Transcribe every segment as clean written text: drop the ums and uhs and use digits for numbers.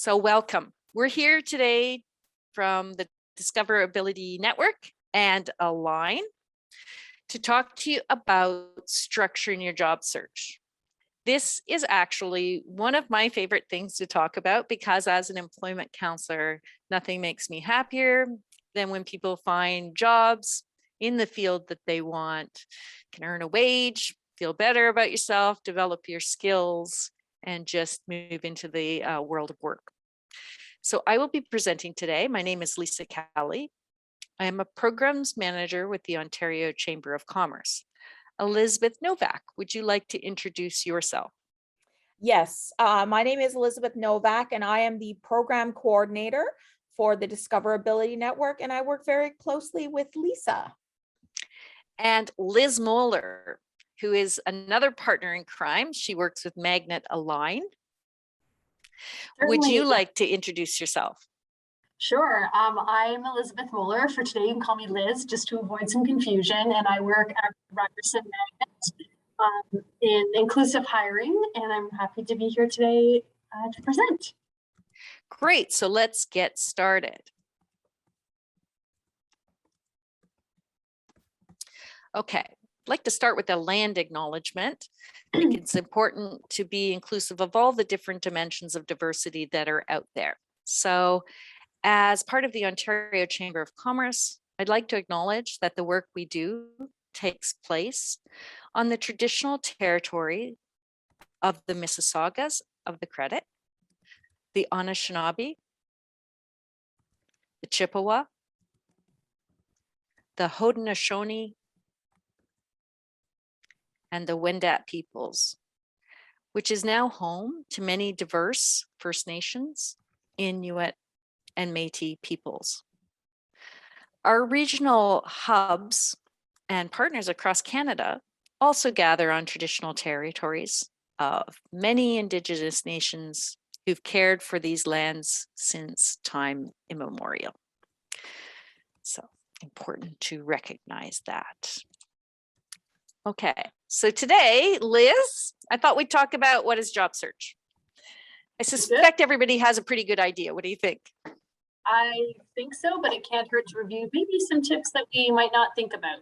So welcome. We're here today from the Discoverability Network and Align to talk to you about structuring your job search. This is actually one of my favorite things to talk about because as an employment counselor, nothing makes me happier than when people find jobs in the field that they want, can earn a wage, feel better about yourself, develop your skills, and just move into the world of work. So I will be presenting today. My name is Lisa Callie. I am a programs manager with the Ontario Chamber of Commerce. Elizabeth Novak, would you like to introduce yourself? Yes, my name is Elizabeth Novak, and I am the program coordinator for the Discoverability Network, and I work very closely with Lisa. And Liz Moeller, who is another partner in crime. She works with Magnet Align. Certainly. Would you like to introduce yourself? Sure. I'm Elizabeth Moeller. For today, you can call me Liz, just to avoid some confusion. And I work at Ryerson Magnet in inclusive hiring. And I'm happy to be here today to present. Great. So let's get started. Okay. I'd like to start with a land acknowledgement. I think it's important to be inclusive of all the different dimensions of diversity that are out there. So as part of the Ontario Chamber of Commerce, I'd like to acknowledge that the work we do takes place on the traditional territory of the Mississaugas of the Credit, the Anishinaabe, the Chippewa, the Haudenosaunee, and the Wendat peoples, which is now home to many diverse First Nations, Inuit, and Métis peoples. Our regional hubs and partners across Canada also gather on traditional territories of many Indigenous nations who've cared for these lands since time immemorial. So important to recognize that. Okay, so today, Liz, I thought we'd talk about what is job search. I suspect everybody has a pretty good idea. What do you think? I think so, but it can't hurt to review maybe some tips that we might not think about.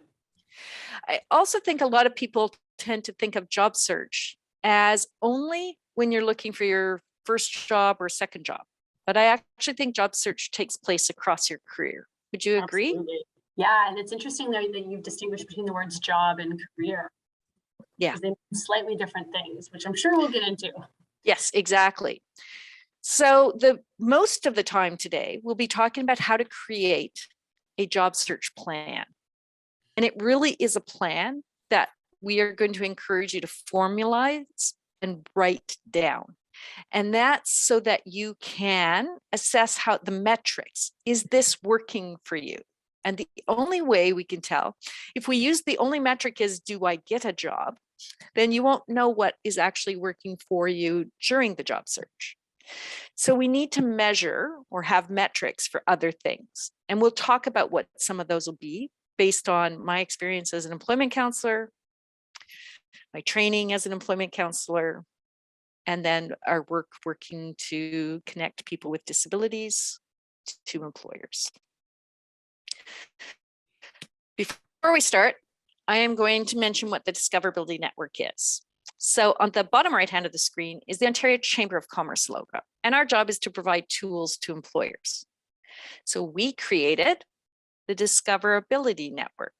I also think a lot of people tend to think of job search as only when you're looking for your first job or second job. But I actually think job search takes place across your career. Would you agree? Absolutely. Yeah, and it's interesting that you've distinguished between the words job and career. Yeah. They mean slightly different things, which I'm sure we'll get into. Yes, exactly. So most of the time today, we'll be talking about how to create a job search plan. And it really is a plan that we are going to encourage you to formalize and write down. And that's so that you can assess how the metrics, is this working for you? And the only way we can tell, if we use the only metric is, do I get a job? Then you won't know what is actually working for you during the job search. So we need to measure or have metrics for other things. And we'll talk about what some of those will be based on my experience as an employment counselor, my training as an employment counselor, and then our work working to connect people with disabilities to employers. Before we start, I am going to mention what the Discoverability Network is. So on the bottom right hand of the screen is the Ontario Chamber of Commerce logo, and our job is to provide tools to employers. So we created the Discoverability Network,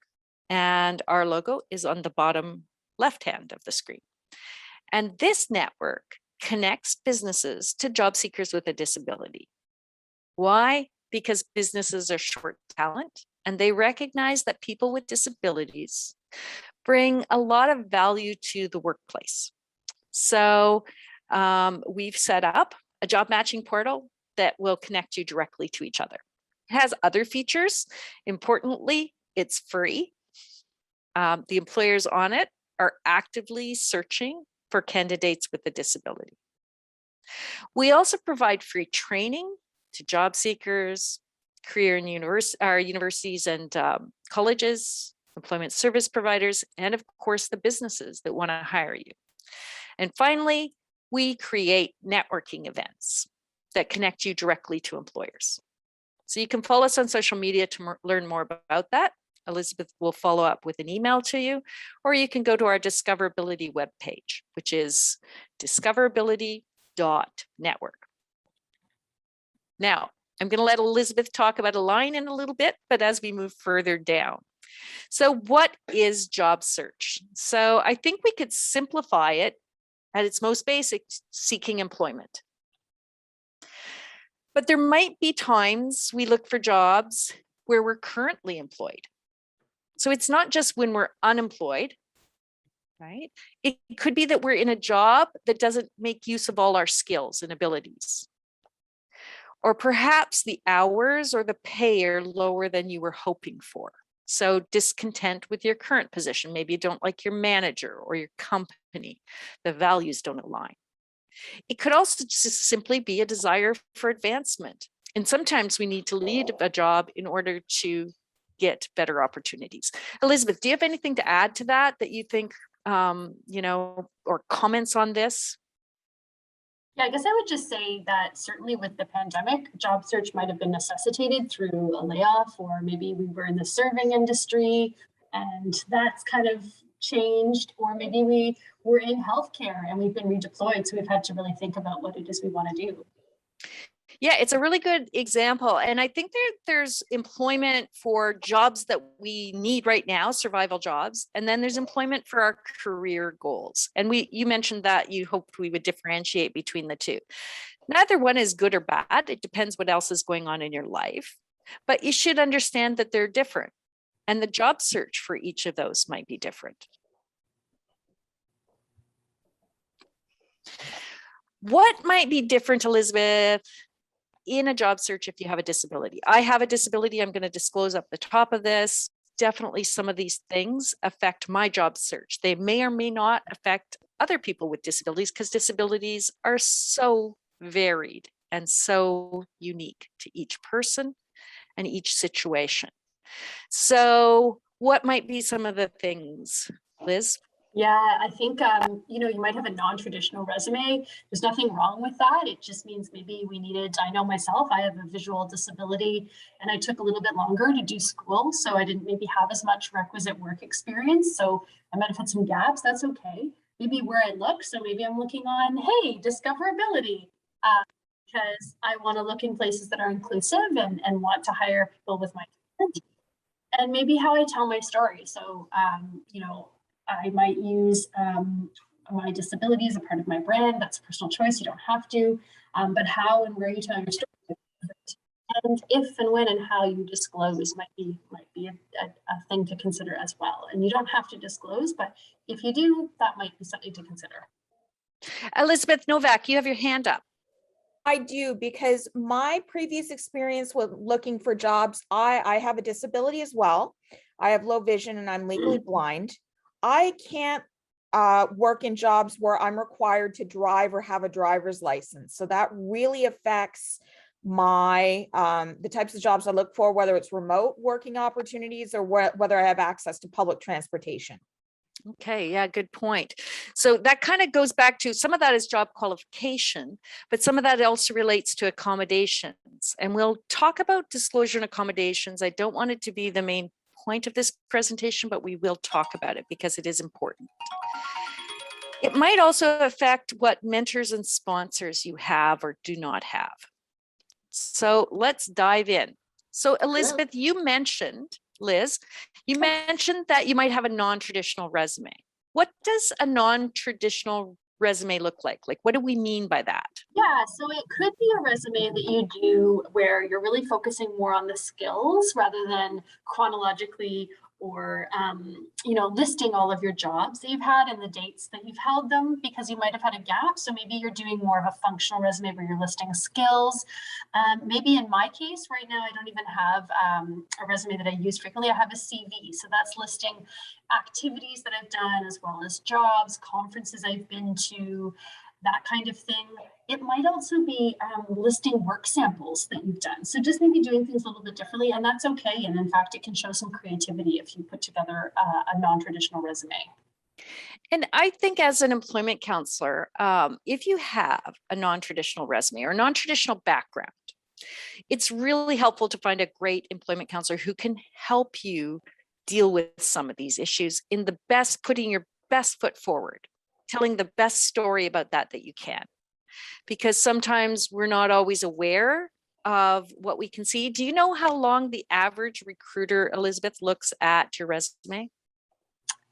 and our logo is on the bottom left hand of the screen. And this network connects businesses to job seekers with a disability. Why? Because businesses are short talent, and they recognize that people with disabilities bring a lot of value to the workplace. So we've set up a job matching portal that will connect you directly to each other. It has other features. Importantly, it's free. The employers on it are actively searching for candidates with a disability. We also provide free training to job seekers, career and universities and colleges, employment service providers, and of course the businesses that want to hire you. And finally, we create networking events. that connect you directly to employers. So you can follow us on social media to learn more about that. Elizabeth will follow up with an email to you, or you can go to our discoverability webpage, which is discoverability.network. Now, I'm going to let Elizabeth talk about Align in a little bit, but as we move further down. So what is job search? So I think we could simplify it at its most basic, seeking employment. But there might be times we look for jobs where we're currently employed. So it's not just when we're unemployed, right? It could be that we're in a job that doesn't make use of all our skills and abilities. Or perhaps the hours or the pay are lower than you were hoping for. So discontent with your current position. Maybe you don't like your manager or your company. The values don't align. It could also just simply be a desire for advancement. And sometimes we need to leave a job in order to get better opportunities. Elizabeth, do you have anything to add to that you think, or comments on this? Yeah, I guess I would just say that certainly with the pandemic, job search might have been necessitated through a layoff, or maybe we were in the serving industry and that's kind of changed, or maybe we were in healthcare and we've been redeployed. So we've had to really think about what it is we want to do. Yeah, it's a really good example. And I think there's employment for jobs that we need right now, survival jobs. And then there's employment for our career goals. And you mentioned that you hoped we would differentiate between the two. Neither one is good or bad. It depends what else is going on in your life. But you should understand that they're different. And the job search for each of those might be different. What might be different, Elizabeth, in a job search if you have a disability? I have a disability. I'm going to disclose up the top of this. Definitely some of these things affect my job search. They may or may not affect other people with disabilities, because disabilities are so varied and so unique to each person and each situation. So what might be some of the things, Liz? Yeah, I think, you might have a non-traditional resume. There's nothing wrong with that. It just means maybe I know myself, I have a visual disability and I took a little bit longer to do school. So I didn't maybe have as much requisite work experience. So I might have had some gaps. That's okay. Maybe where I look. So maybe I'm looking on, hey, discoverability, because I want to look in places that are inclusive and want to hire people with my talent. And maybe how I tell my story. So, I might use my disability as a part of my brand. That's a personal choice. You don't have to. But how and where you tell your story, and if and when and how you disclose might be a thing to consider as well. And you don't have to disclose, but if you do, that might be something to consider. Elizabeth Novak, you have your hand up. I do, because my previous experience with looking for jobs, I have a disability as well. I have low vision and I'm legally blind. I can't work in jobs where I'm required to drive or have a driver's license. So that really affects my the types of jobs I look for, whether it's remote working opportunities or whether I have access to public transportation. Okay, yeah, good point. So that kind of goes back to some of that is job qualification, but some of that also relates to accommodations. And we'll talk about disclosure and accommodations. I don't want it to be the main point of this presentation, but we will talk about it because it is important. It might also affect what mentors and sponsors you have or do not have. So let's dive in. So Elizabeth, you mentioned, Liz, you mentioned that you might have a non-traditional resume. What does a non-traditional resume look like? Like, what do we mean by that? Yeah, so it could be a resume that you do where you're really focusing more on the skills rather than chronologically or, listing all of your jobs that you've had and the dates that you've held them, because you might have had a gap. So maybe you're doing more of a functional resume where you're listing skills. Maybe in my case right now, I don't even have a resume that I use frequently. I have a CV. So that's listing activities that I've done, as well as jobs, conferences I've been to, that kind of thing. It might also be listing work samples that you've done. So just maybe doing things a little bit differently, and that's okay. And in fact, it can show some creativity if you put together a non-traditional resume. And I think as an employment counselor, if you have a non-traditional resume or non-traditional background, it's really helpful to find a great employment counselor who can help you deal with some of these issues in the best, putting your best foot forward, telling the best story about that you can. Because sometimes we're not always aware of what we can see. Do you know how long the average recruiter, Elizabeth, looks at your resume?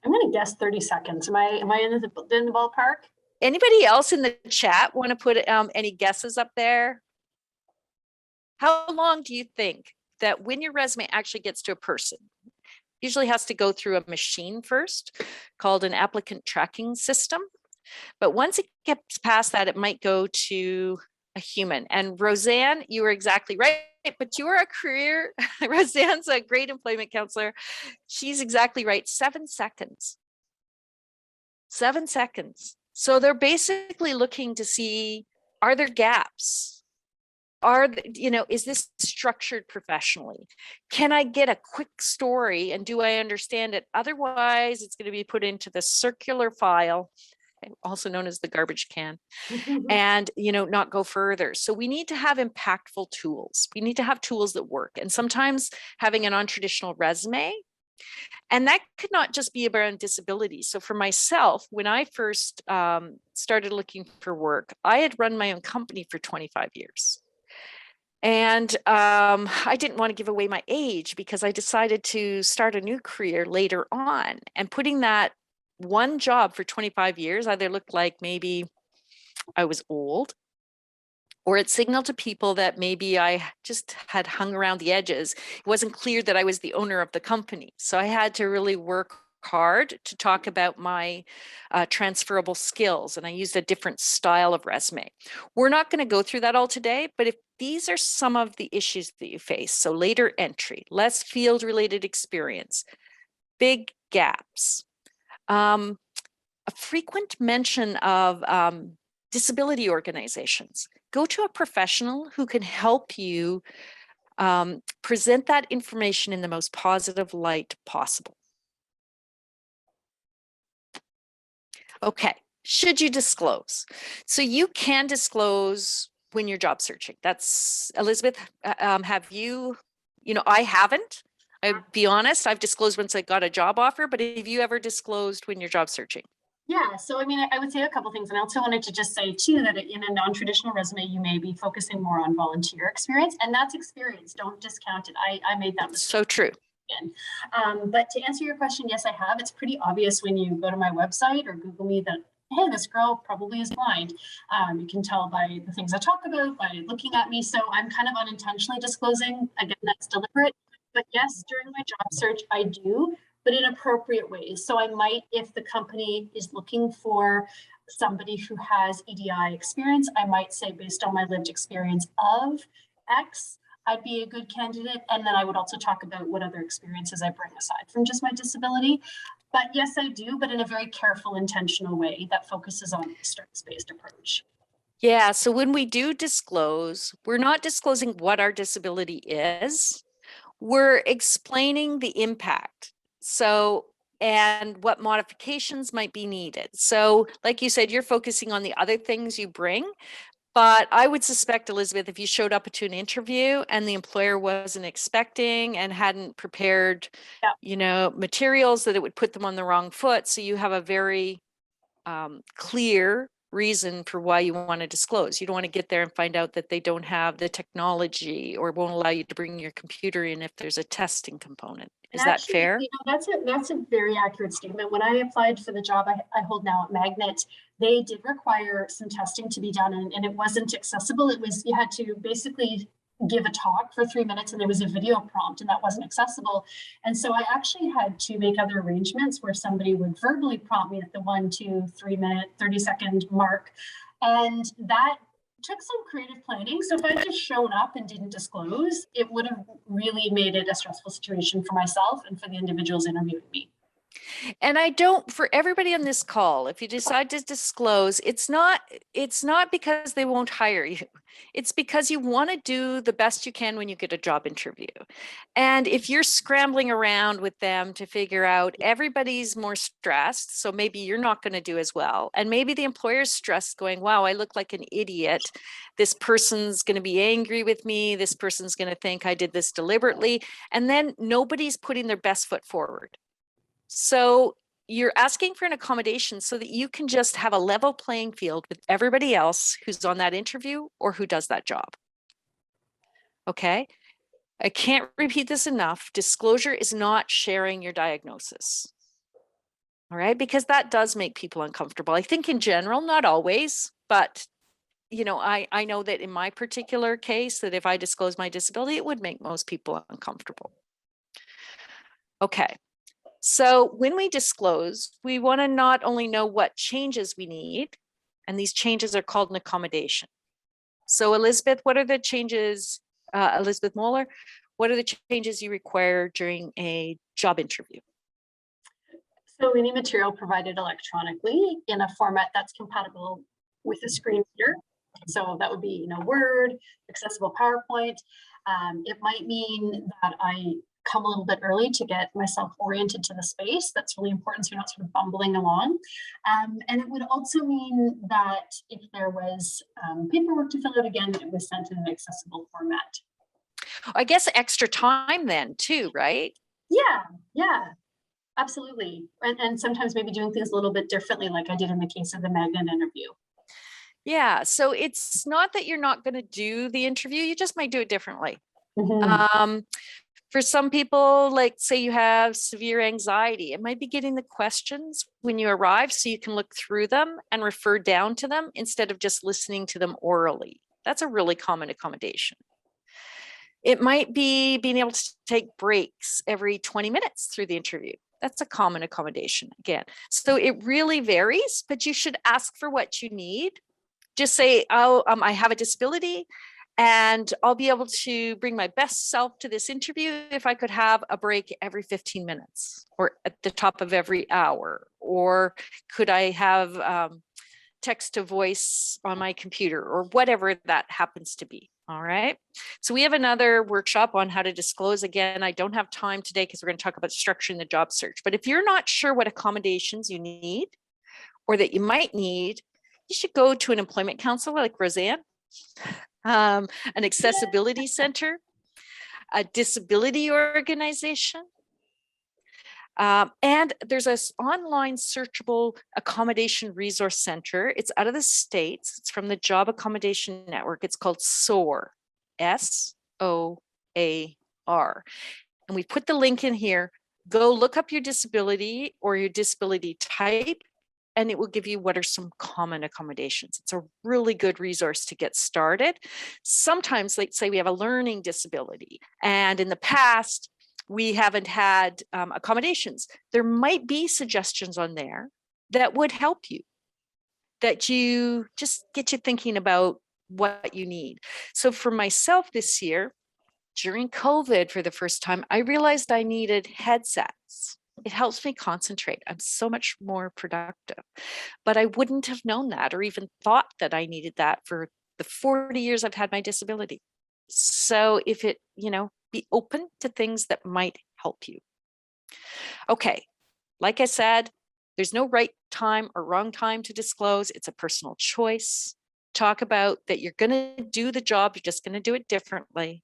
I'm going to guess 30 seconds. Am I in the ballpark? Anybody else in the chat want to put any guesses up there? How long do you think that when your resume actually gets to a person, usually has to go through a machine first called an applicant tracking system. But once it gets past that, it might go to a human. And Roseanne, you were exactly right, but you are a career, Roseanne's a great employment counselor. She's exactly right, 7 seconds. 7 seconds. So they're basically looking to see, are there gaps? Is this structured professionally? Can I get a quick story and do I understand it? Otherwise, it's going to be put into the circular file, also known as the garbage can, and not go further. So we need to have impactful tools. We need to have tools that work. And sometimes having a non-traditional resume, and that could not just be around disability. So for myself, when I first started looking for work, I had run my own company for 25 years. And I didn't want to give away my age because I decided to start a new career later on. And putting that one job for 25 years either looked like maybe I was old, or it signaled to people that maybe I just had hung around the edges. It wasn't clear that I was the owner of the company. So I had to really work hard to talk about my transferable skills, and I used a different style of resume. We're not going to go through that all today, but if these are some of the issues that you face, so later entry, less field related experience, big gaps, a frequent mention of disability organizations, go to a professional who can help you present that information in the most positive light possible. Okay, should you disclose? So you can disclose when you're job searching. That's Elizabeth, have you, I haven't. I'll be honest, I've disclosed once I got a job offer, but have you ever disclosed when you're job searching? Yeah, so I mean, I would say a couple things. And I also wanted to just say too, that in a non-traditional resume, you may be focusing more on volunteer experience, and that's experience. Don't discount it. I made that mistake. So true. But to answer your question, yes, I have. It's pretty obvious when you go to my website or Google me that, hey, this girl probably is blind. You can tell by the things I talk about, by looking at me. So I'm kind of unintentionally disclosing. Again, that's deliberate. But yes, during my job search, I do, but in appropriate ways. So I might, if the company is looking for somebody who has EDI experience, I might say, based on my lived experience of X, I'd be a good candidate. And then I would also talk about what other experiences I bring aside from just my disability. But yes, I do, but in a very careful, intentional way that focuses on a strengths-based approach. Yeah, so when we do disclose, we're not disclosing what our disability is. We're explaining the impact. So, and what modifications might be needed. So, like you said, you're focusing on the other things you bring. But I would suspect, Elizabeth, if you showed up to an interview and the employer wasn't expecting and hadn't prepared, materials, that it would put them on the wrong foot. So you have a very clear reason for why you want to disclose. You don't want to get there and find out that they don't have the technology or won't allow you to bring your computer in if there's a testing component. Is that fair? That's a very accurate statement. When I applied for the job I hold now at Magnet, they did require some testing to be done, and it wasn't accessible. It was, you had to basically give a talk for 3 minutes and there was a video prompt, and that wasn't accessible. And so I actually had to make other arrangements where somebody would verbally prompt me at the 1, 2, 3 minute, 30-second mark. And that took some creative planning. So if I just shown up and didn't disclose, it would have really made it a stressful situation for myself and for the individuals interviewing me. And I don't, for everybody on this call, if you decide to disclose, it's not because they won't hire you. It's because you want to do the best you can when you get a job interview. And if you're scrambling around with them to figure out, everybody's more stressed, so maybe you're not going to do as well. And maybe the employer's stressed going, wow, I look like an idiot. This person's going to be angry with me. This person's going to think I did this deliberately. And then nobody's putting their best foot forward. So you're asking for an accommodation so that you can just have a level playing field with everybody else who's on that interview or who does that job. Okay. I can't repeat this enough. Disclosure is not sharing your diagnosis. All right. Because that does make people uncomfortable. I think in general, not always, but you know, I know that in my particular case, that if I disclose my disability, it would make most people uncomfortable. Okay. So when we disclose, we want to not only know what changes we need, and these changes are called an accommodation. So Elizabeth, what are the changes, Elizabeth Moeller, what are the changes you require during a job interview? So we need material provided electronically in a format that's compatible with a screen reader. So that would be, you know, Word, accessible PowerPoint. It might mean that I come a little bit early to get myself oriented to the space. That's really important, so you're not sort of bumbling along. And it would also mean that if there was paperwork to fill out, again, it was sent in an accessible format. I guess extra time then too, right? Yeah, absolutely. And sometimes maybe doing things a little bit differently, like I did in the case of the magnet interview. Yeah, so it's not that you're not going to do the interview, you just might do it differently. Mhm. For some people, like say you have severe anxiety, it might be getting the questions when you arrive so you can look through them and refer down to them instead of just listening to them orally. That's a really common accommodation. It might be being able to take breaks every 20 minutes through the interview. That's a common accommodation again. So it really varies, but you should ask for what you need. Just say, oh, I have a disability and I'll be able to bring my best self to this interview if I could have a break every 15 minutes or at the top of every hour. Or could I have text to voice on my computer or whatever that happens to be. All right. So we have another workshop on how to disclose. Again, I don't have time today because we're going to talk about structuring the job search. But if you're not sure what accommodations you need or that you might need, you should go to an employment counselor like Roseanne, an accessibility center, a disability organization. And there's this online searchable accommodation resource center. It's out of the States. It's from the Job Accommodation Network. It's called S.O.A.R, S-O-A-R. And we put the link in here. Go look up your disability or your disability type, and it will give you what are some common accommodations. It's a really good resource to get started. Sometimes, like say we have a learning disability, and in the past, we haven't had accommodations. There might be suggestions on there that would help you, that you just get you thinking about what you need. So for myself this year, during COVID for the first time, I realized I needed headsets. It helps me concentrate. I'm so much more productive. But I wouldn't have known that or even thought that I needed that for the 40 years I've had my disability. So if it, you know, be open to things that might help you. Okay, like I said, there's no right time or wrong time to disclose. It's a personal choice. Talk about that you're going to do the job, you're just going to do it differently.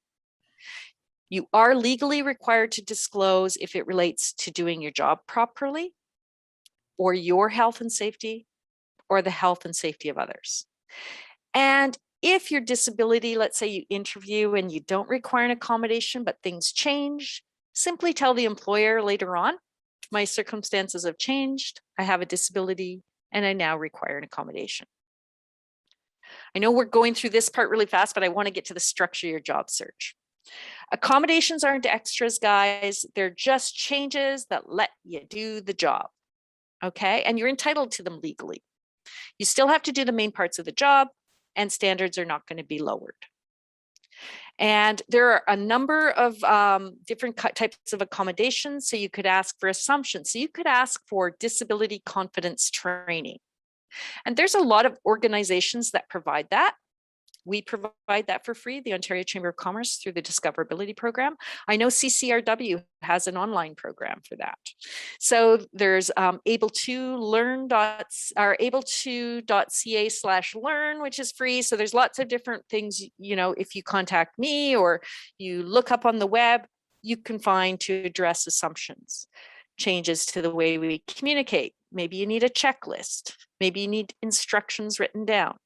You are legally required to disclose if it relates to doing your job properly or your health and safety or the health and safety of others. And if your disability, let's say you interview and you don't require an accommodation, but things change, simply tell the employer later on, my circumstances have changed, I have a disability, and I now require an accommodation. I know we're going through this part really fast, but I want to get to the structure of your job search. Accommodations aren't extras, guys. They're just changes that let you do the job. Okay, and you're entitled to them legally. You still have to do the main parts of the job, and standards are not going to be lowered. And there are a number of different types of accommodations. So you could ask for assumptions. So you could ask for disability confidence training. And there's a lot of organizations that provide that. We provide that for free, the Ontario Chamber of Commerce, through the Discoverability program. I know CCRW has an online program for that. So there's able2.ca/learn, which is free. So there's lots of different things, you know, if you contact me or you look up on the web, you can find to address assumptions, changes to the way we communicate. Maybe you need a checklist. Maybe you need instructions written down.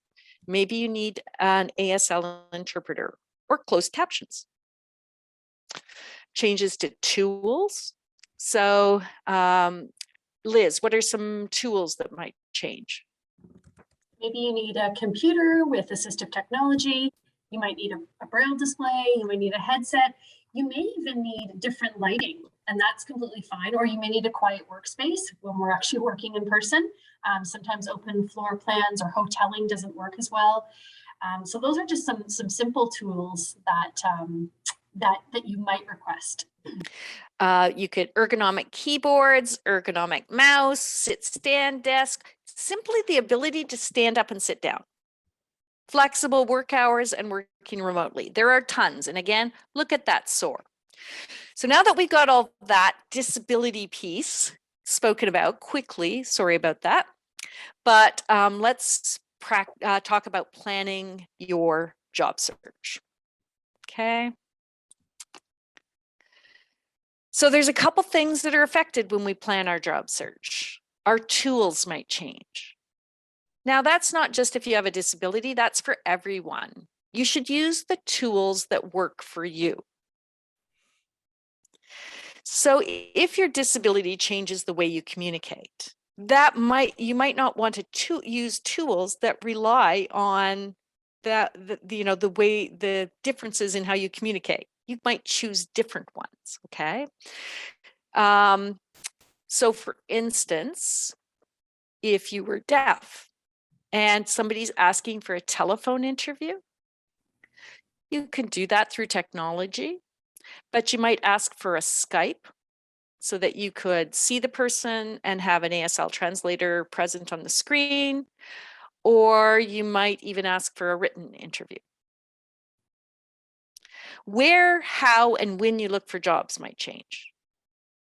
Maybe you need an ASL interpreter or closed captions. Changes to tools. So Liz, what are some tools that might change? Maybe you need a computer with assistive technology. You might need a braille display. You might need a headset. You may even need different lighting, and that's completely fine. Or you may need a quiet workspace when we're actually working in person. Sometimes open floor plans or hoteling doesn't work as well. So those are just some simple tools that that you might request. You could ergonomic keyboards, ergonomic mouse, sit-stand desk, simply the ability to stand up and sit down. Flexible work hours and working remotely. There are tons. And again, look at that SOAR. So now that we've got all that disability piece spoken about quickly, sorry about that, but let's talk about planning your job search. Okay. So there's a couple things that are affected when we plan our job search. Our tools might change. Now, that's not just if you have a disability, that's for everyone. You should use the tools that work for you. So if your disability changes the way you communicate, you might not want to use tools that rely on the differences in how you communicate. You might choose different ones, okay? So for instance, if you were deaf and somebody's asking for a telephone interview, you can do that through technology, but you might ask for a Skype so that you could see the person and have an ASL translator present on the screen, or you might even ask for a written interview. Where, how, and when you look for jobs might change.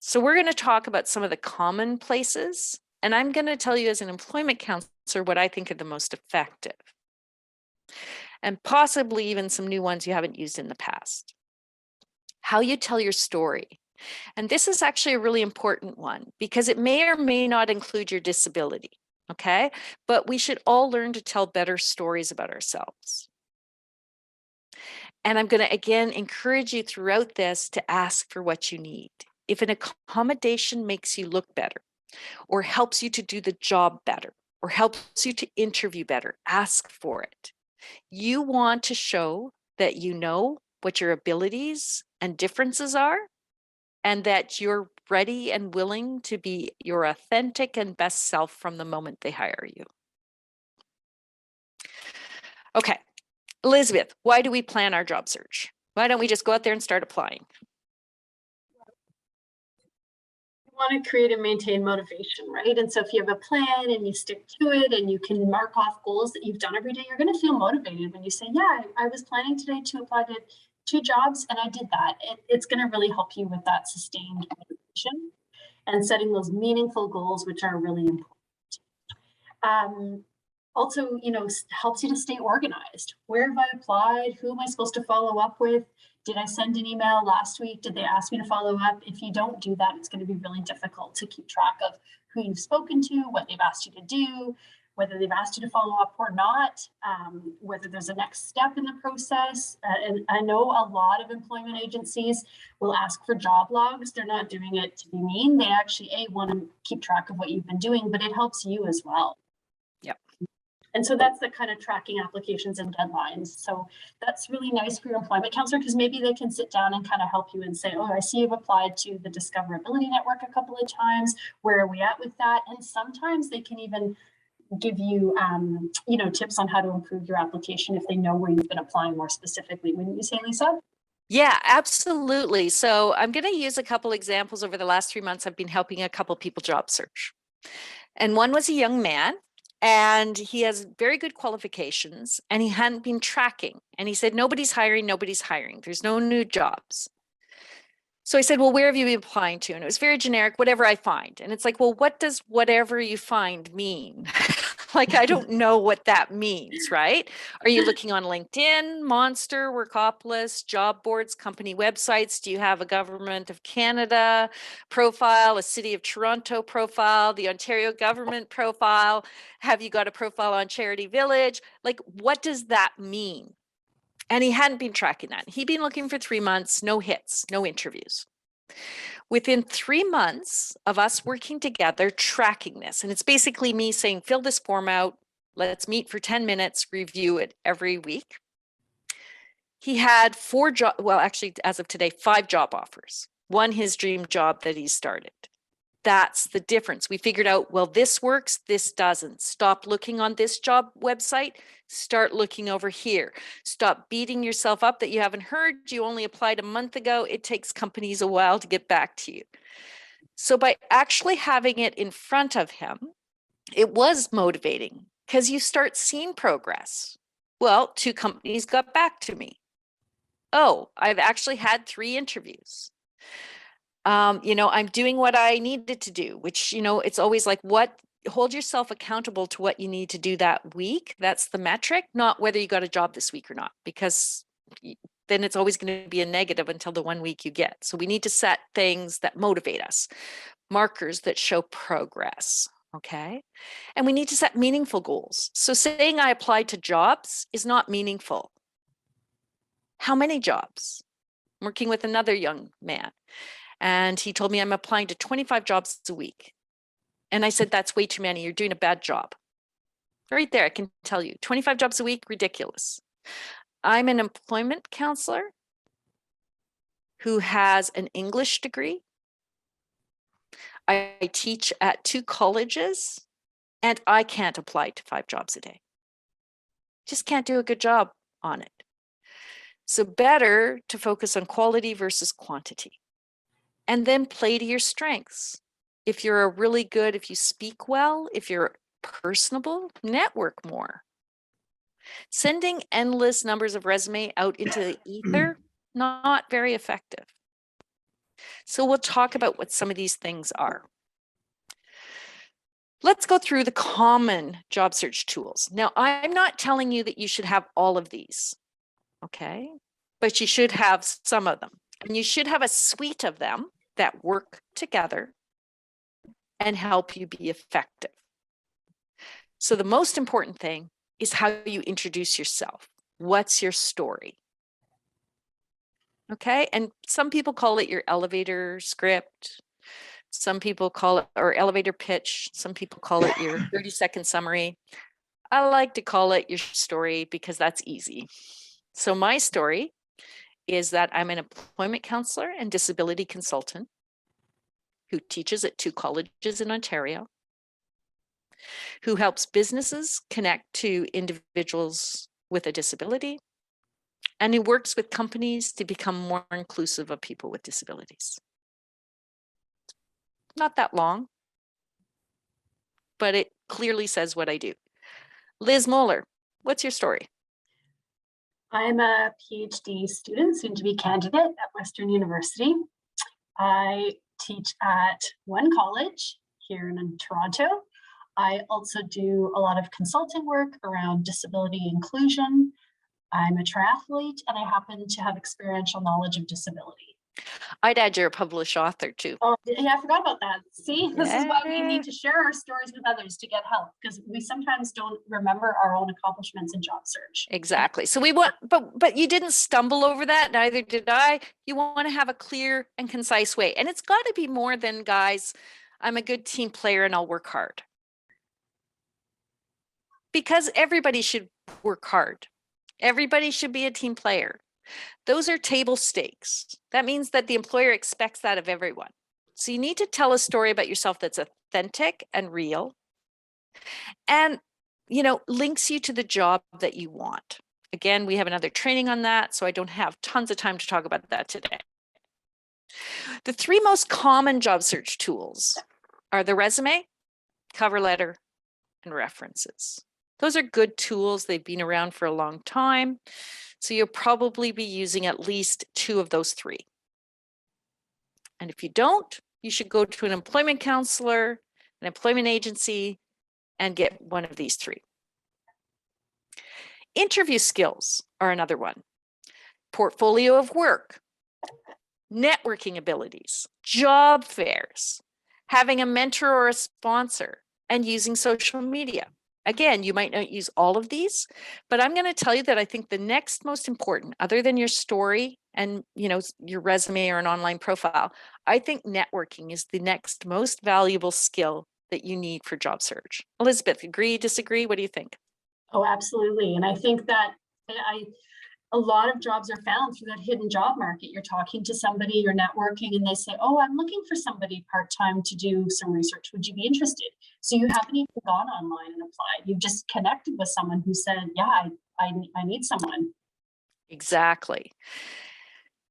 So we're going to talk about some of the common places, and I'm going to tell you as an employment counselor what I think are the most effective, and possibly even some new ones you haven't used in the past. How you tell your story. And this is actually a really important one because it may or may not include your disability, okay? But we should all learn to tell better stories about ourselves. And I'm going to, again, encourage you throughout this to ask for what you need. If an accommodation makes you look better, or helps you to do the job better, or helps you to interview better, ask for it. You want to show that you know what your abilities and differences are, and that you're ready and willing to be your authentic and best self from the moment they hire you. Okay, Elizabeth, why do we plan our job search? Why don't we just go out there and start applying? You want to create and maintain motivation, right? And so if you have a plan and you stick to it and you can mark off goals that you've done every day, you're going to feel motivated when you say, yeah, I was planning today to apply to 2 jobs and I did that. It's going to really help you with that sustained motivation and setting those meaningful goals, which are really important. Also, you know, helps you to stay organized. Where have I applied? Who am I supposed to follow up with? Did I send an email last week? Did they ask me to follow up? If you don't do that, it's going to be really difficult to keep track of who you've spoken to, what they've asked you to do, whether they've asked you to follow up or not, whether there's a next step in the process. And I know a lot of employment agencies will ask for job logs. They're not doing it to be mean. They actually want to keep track of what you've been doing, but it helps you as well. Yep. And so that's the kind of tracking applications and deadlines. So that's really nice for your employment counselor because maybe they can sit down and kind of help you and say, oh, I see you've applied to the Discoverability Network a couple of times. Where are we at with that? And sometimes they can even give you, you know, tips on how to improve your application if they know where you've been applying more specifically. Wouldn't you say, Lisa? Yeah, absolutely. So I'm going to use a couple examples over the last 3 months. I've been helping a couple people job search. And one was a young man, and he has very good qualifications, and he hadn't been tracking. And he said, nobody's hiring, nobody's hiring. There's no new jobs. So I said, well, where have you been applying to? And it was very generic, whatever I find. And it's like, well, what does whatever you find mean? Like, I don't know what that means, right? Are you looking on LinkedIn, Monster, Workopolis, job boards, company websites? Do you have a Government of Canada profile, a City of Toronto profile, the Ontario government profile? Have you got a profile on Charity Village? Like, what does that mean? And he hadn't been tracking that. He'd been looking for 3 months, no hits, no interviews. Within 3 months of us working together, tracking this, and it's basically me saying, fill this form out, let's meet for 10 minutes, review it every week. He had 4 jobs, well, actually, as of today, 5 job offers. One, his dream job that he started. That's the difference. We figured out, well, this works, this doesn't. Stop looking on this job website, start looking over here. Stop beating yourself up that you haven't heard. You only applied a month ago. It takes companies a while to get back to you. So by actually having it in front of him, it was motivating because you start seeing progress. Well, 2 companies got back to me. Oh, I've actually had 3 interviews. You know, I'm doing what I needed to do, which, you know, it's always like, hold yourself accountable to what you need to do that week. That's the metric, not whether you got a job this week or not, because then it's always going to be a negative until the 1 week you get. So we need to set things that motivate us, markers that show progress. Okay. And we need to set meaningful goals. So saying I applied to jobs is not meaningful. How many jobs? I'm working with another young man, and he told me I'm applying to 25 jobs a week. And I said, that's way too many. You're doing a bad job. Right there, I can tell you, 25 jobs a week, ridiculous. I'm an employment counselor who has an English degree. I teach at 2 colleges, and I can't apply to 5 jobs a day. Just can't do a good job on it. So better to focus on quality versus quantity. And then play to your strengths. If you're if you speak well, if you're personable, network more. Sending endless numbers of resume out into the ether, not very effective. So we'll talk about what some of these things are. Let's go through the common job search tools. Now, I'm not telling you that you should have all of these, okay? But you should have some of them. And you should have a suite of them that work together and help you be effective. So the most important thing is how you introduce yourself. What's your story? Okay, and some people call it your elevator script. Some people call it, or elevator pitch. Some people call it your 30-second summary. I like to call it your story because that's easy. So my story is that I'm an employment counselor and disability consultant who teaches at 2 colleges in Ontario, who helps businesses connect to individuals with a disability, and who works with companies to become more inclusive of people with disabilities. Not that long, but it clearly says what I do. Liz Moeller, what's your story? I'm a PhD student, soon to be candidate at Western University. I teach at one college here in Toronto. I also do a lot of consulting work around disability inclusion. I'm a triathlete, and I happen to have experiential knowledge of disability. I'd add you're a published author too. Oh, yeah, I forgot about that. See, this is why we need to share our stories with others to get help, because we sometimes don't remember our own accomplishments in job search. Exactly. So we want, but you didn't stumble over that. Neither did I. You want to have a clear and concise way. And it's got to be more than, guys, I'm a good team player and I'll work hard. Because everybody should work hard. Everybody should be a team player. Those are table stakes. That means that the employer expects that of everyone. So you need to tell a story about yourself that's authentic and real. and, you know, links you to the job that you want. Again, we have another training on that, so I don't have tons of time to talk about that today. The three most common job search tools are the resume, cover letter, and references. Those are good tools. They've been around for a long time. So you'll probably be using at least two of those three. And if you don't, you should go to an employment counselor, an employment agency, and get one of these three. Interview skills are another one. Portfolio of work, networking abilities, job fairs, having a mentor or a sponsor, and using social media. Again, you might not use all of these, but I'm going to tell you that I think the next most important, other than your story and, you know, your resume or an online profile, I think networking is the next most valuable skill that you need for job search. Elizabeth, agree, disagree? What do you think? Oh, absolutely. And I think that a lot of jobs are found through that hidden job market. You're talking to somebody, you're networking, and they say, oh, I'm looking for somebody part-time to do some research. Would you be interested? So you haven't even gone online and applied. You've just connected with someone who said, yeah, I need someone. Exactly.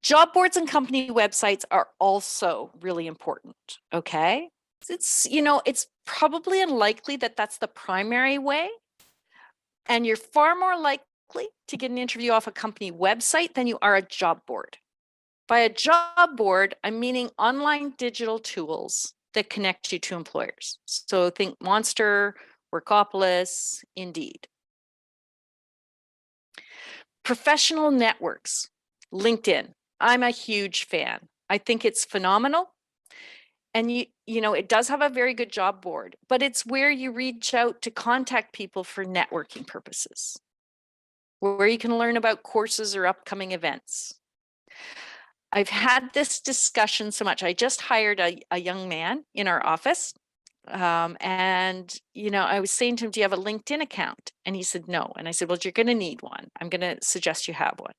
Job boards and company websites are also really important, okay? It's, you know, it's probably unlikely that that's the primary way, and you're far more likely to get an interview off a company website than you are a job board. By a job board, I'm meaning online digital tools that connect you to employers. So think Monster, Workopolis, Indeed. Professional networks, LinkedIn. I'm a huge fan. I think it's phenomenal. And you know, it does have a very good job board, but it's where you reach out to contact people for networking purposes, where you can learn about courses or upcoming events. I've had this discussion so much. I just hired a young man in our office. And, you know, I was saying to him, do you have a LinkedIn account? And he said, no. And I said, well, you're going to need one. I'm going to suggest you have one.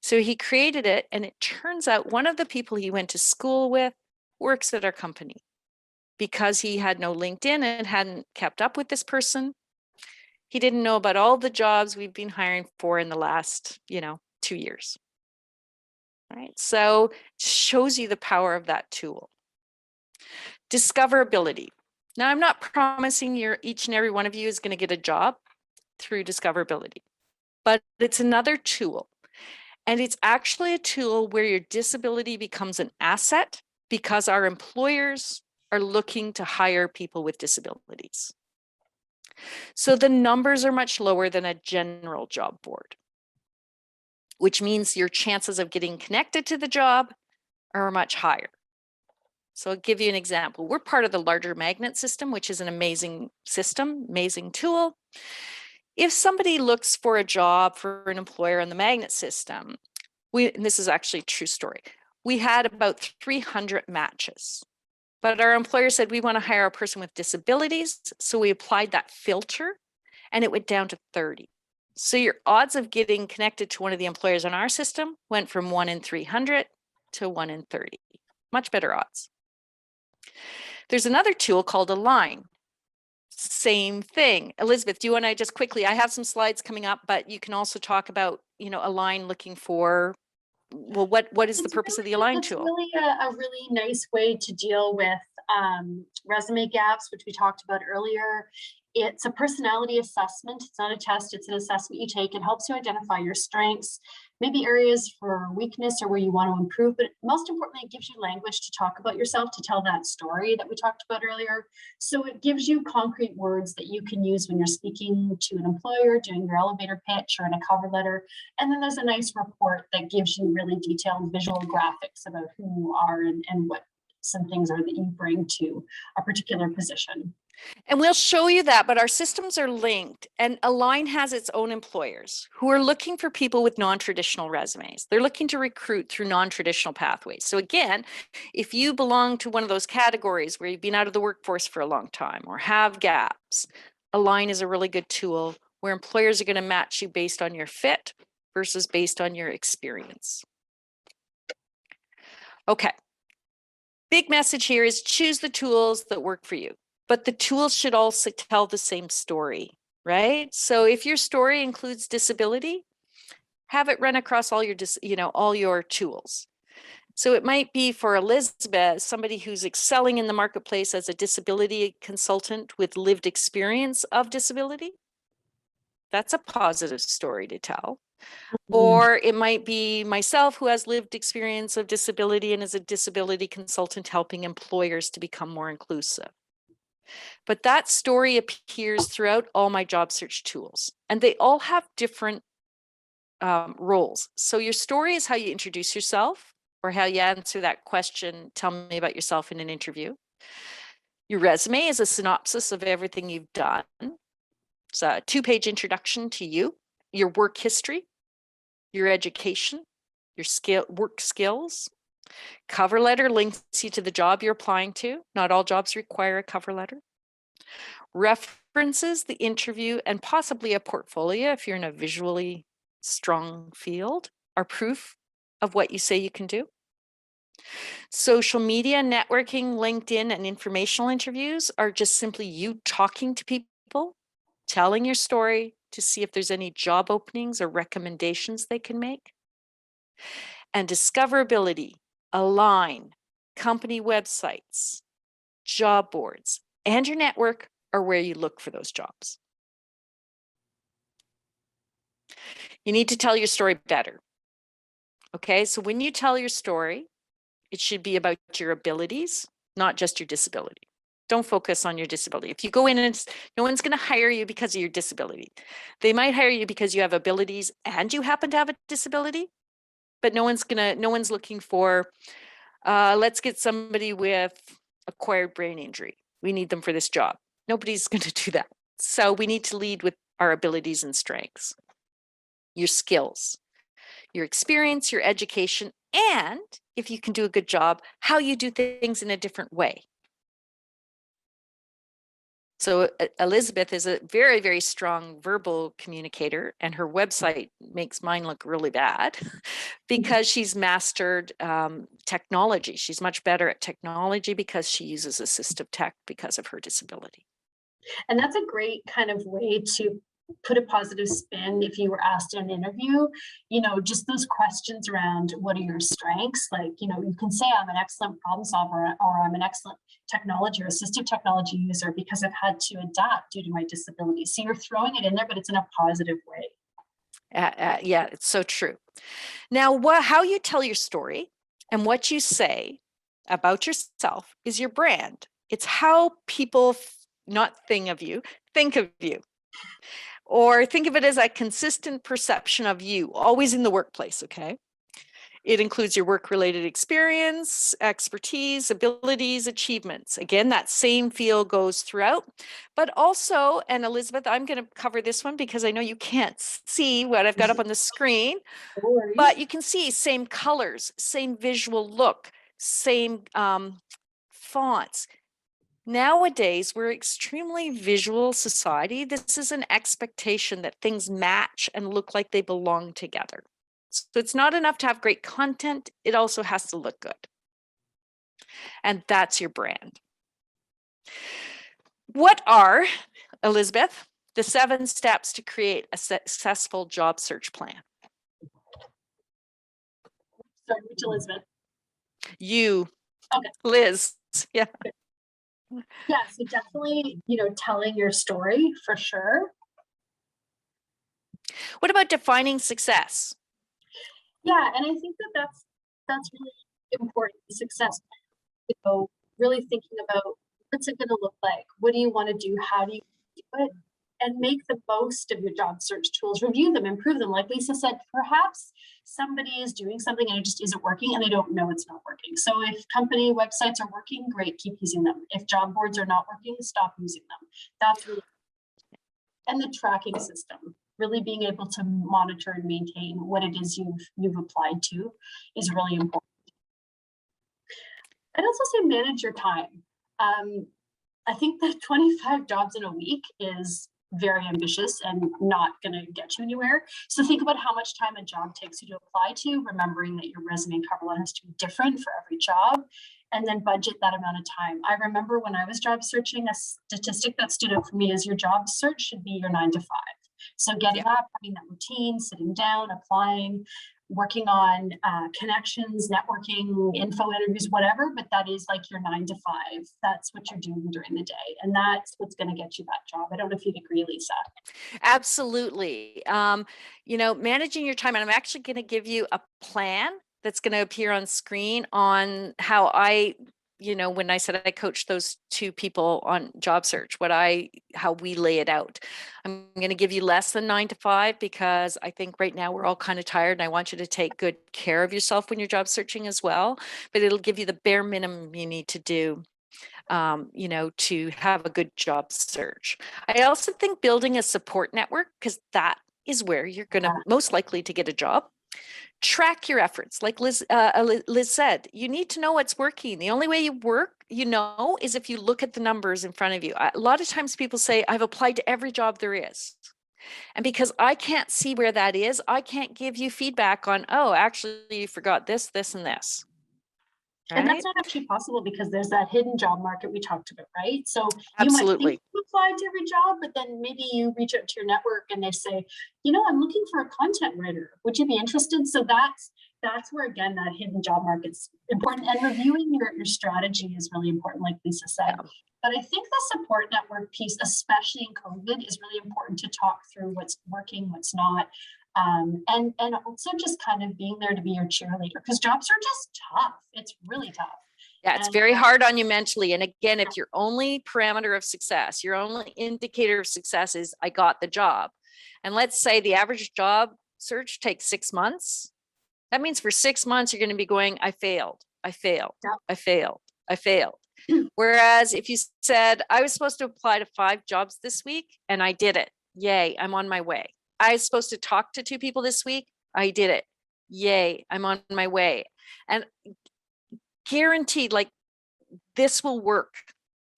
So he created it. And it turns out one of the people he went to school with works at our company. Because he had no LinkedIn and hadn't kept up with this person, he didn't know about all the jobs we've been hiring for in the last, you know, 2 years. Right. So it shows you the power of that tool. Discoverability. Now, I'm not promising each and every one of you is going to get a job through discoverability, but it's another tool. And it's actually a tool where your disability becomes an asset because our employers are looking to hire people with disabilities. So the numbers are much lower than a general job board, which means your chances of getting connected to the job are much higher. So I'll give you an example. We're part of the larger magnet system, which is an amazing system, amazing tool. If somebody looks for a job for an employer in the magnet system, and this is actually a true story, we had about 300 matches. But our employer said, we want to hire a person with disabilities. So we applied that filter and it went down to 30. So your odds of getting connected to one of the employers on our system went from 1 in 300 to 1 in 30. Much better odds. There's another tool called Align. Same thing. Elizabeth, do you want to just quickly, I have some slides coming up, but you can also talk about, you know, Align looking for, well, what is the purpose of the Align tool? It's really a really nice way to deal with resume gaps, which we talked about earlier. It's a personality assessment. It's not a test, it's an assessment you take. It helps you identify your strengths, maybe areas for weakness or where you want to improve, but most importantly, it gives you language to talk about yourself, to tell that story that we talked about earlier. So it gives you concrete words that you can use when you're speaking to an employer, doing your elevator pitch or in a cover letter. And then there's a nice report that gives you really detailed visual graphics about who you are and what some things are that you bring to a particular position. And we'll show you that, but our systems are linked, and Align has its own employers who are looking for people with non-traditional resumes. They're looking to recruit through non-traditional pathways. So again, if you belong to one of those categories where you've been out of the workforce for a long time or have gaps, Align is a really good tool where employers are going to match you based on your fit versus based on your experience. Okay. Big message here is choose the tools that work for you. but the tools should also tell the same story, right? So if your story includes disability, have it run across all your, all your tools. So it might be for Elizabeth, somebody who's excelling in the marketplace as a disability consultant with lived experience of disability. That's a positive story to tell. Or it might be myself who has lived experience of disability and is a disability consultant helping employers to become more inclusive. But that story appears throughout all my job search tools, and they all have different roles. So your story is how you introduce yourself or how you answer that question, tell me about yourself in an interview. Your resume is a synopsis of everything you've done. It's a 2-page introduction to you, your work history, your education, your work skills. Cover letter links you to the job you're applying to. Not all jobs require a cover letter. References the interview and possibly a portfolio if you're in a visually strong field are proof of what you say you can do. Social media, networking, LinkedIn, and informational interviews are just simply you talking to people, telling your story to see if there's any job openings or recommendations they can make. And discoverability, Align, company websites, job boards, and your network are where you look for those jobs. You need to tell your story better. Okay, so when you tell your story, it should be about your abilities, not just your disability. Don't focus on your disability. If you go in and no one's going to hire you because of your disability. They might hire you because you have abilities and you happen to have a disability, but no one's looking for, let's get somebody with acquired brain injury. We need them for this job. Nobody's going to do that. So we need to lead with our abilities and strengths, your skills, your experience, your education, and if you can do a good job, how you do things in a different way. So Elizabeth is a very, very strong verbal communicator, and her website makes mine look really bad because she's mastered technology. She's much better at technology because she uses assistive tech because of her disability. And that's a great kind of way to put a positive spin if you were asked in an interview, just those questions around what are your strengths? Like, you can say I'm an excellent problem solver or I'm an excellent technology or assistive technology user because I've had to adapt due to my disability. So you're throwing it in there, but it's in a positive way. Yeah, it's so true. Now, how you tell your story and what you say about yourself is your brand. It's how people not think of you. Or think of it as a consistent perception of you, always in the workplace, okay? It includes your work-related experience, expertise, abilities, achievements. Again, that same feel goes throughout, but also, and Elizabeth, I'm going to cover this one because I know you can't see what I've got up on the screen, but you can see same colors, same visual look, same fonts. Nowadays, we're extremely visual society. This is an expectation that things match and look like they belong together. So it's not enough to have great content. It also has to look good. And that's your brand. What are, Elizabeth, the 7 steps to create a successful job search plan? Sorry, which Elizabeth? You, okay. Liz, yeah. Yeah, so definitely, telling your story for sure. What about defining success? Yeah, and I think that's really important. Success, really thinking about what's it going to look like? What do you want to do? How do you do it? And make the most of your job search tools. Review them, improve them. Like Lisa said, perhaps somebody is doing something and it just isn't working and they don't know it's not working. So if company websites are working, great, keep using them. If job boards are not working, stop using them. That's really, and the tracking system, really being able to monitor and maintain what it is you've applied to is really important. I'd also say manage your time. I think that 25 jobs in a week is very ambitious and not going to get you anywhere. So think about how much time a job takes you to apply to, remembering that your resume and cover letter has to be different for every job, and then budget that amount of time. I remember when I was job searching, a statistic that stood out for me is your job search should be your 9 to 5. So getting up, having that routine, sitting down, applying, working on connections, networking, info interviews, whatever, but that is like your 9 to 5. That's what you're doing during the day. And that's what's going to get you that job. I don't know if you'd agree, Lisa. Absolutely. You know, managing your time, and I'm actually going to give you a plan that's going to appear on screen on how I, you know, when I said I coached those 2 people on job search, how we lay it out. I'm going to give you less than 9 to 5 because I think right now we're all kind of tired, and I want you to take good care of yourself when you're job searching as well. But it'll give you the bare minimum you need to do, you know, to have a good job search. I also think building a support network, because that is where you're going to most likely to get a job. Track your efforts. Like Liz said, you need to know what's working. The only way you work, you know, is if you look at the numbers in front of you. A lot of times people say, I've applied to every job there is. And because I can't see where that is, I can't give you feedback on, oh, actually you forgot this, this, and this. Right? And that's not actually possible because there's that hidden job market we talked about, right? So you Absolutely. might think you apply to every job, but then maybe you reach out to your network and they say, you know, I'm looking for a content writer. Would you be interested? So that's where, again, that hidden job market's important, and reviewing your strategy is really important, like Lisa said. Yeah. But I think the support network piece, especially in COVID, is really important to talk through what's working, what's not. And also just kind of being there to be your cheerleader, because job search is tough. It's really tough. Yeah, it's very hard on you mentally. And again, if your only parameter of success, your only indicator of success is I got the job. And let's say the average job search takes 6 months. That means for 6 months, you're going to be going, I failed, I failed, I failed, I failed. Whereas if you said, I was supposed to apply to 5 jobs this week and I did it. Yay, I'm on my way. I was supposed to talk to 2 people this week. I did it. Yay, I'm on my way. And guaranteed, like, this will work.